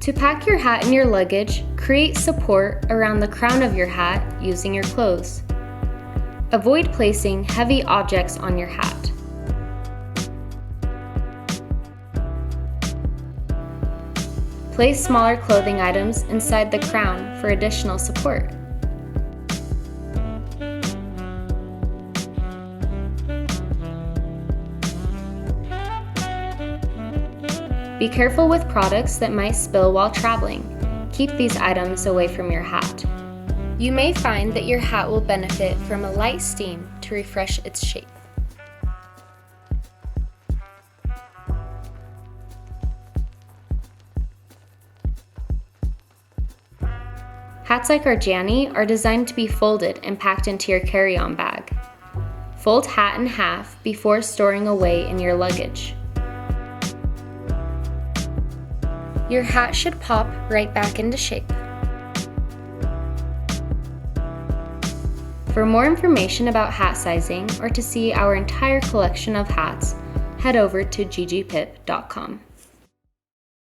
To pack your hat in your luggage, create support around the crown of your hat using your clothes. Avoid placing heavy objects on your hat. Place smaller clothing items inside the crown for additional support. Be careful with products that might spill while traveling. Keep these items away from your hat. You may find that your hat will benefit from a light steam to refresh its shape. Hats like our Jani are designed to be folded and packed into your carry-on bag. Fold hat in half before storing away in your luggage. Your hat should pop right back into shape. For more information about hat sizing or to see our entire collection of hats, head over to gigipip.com.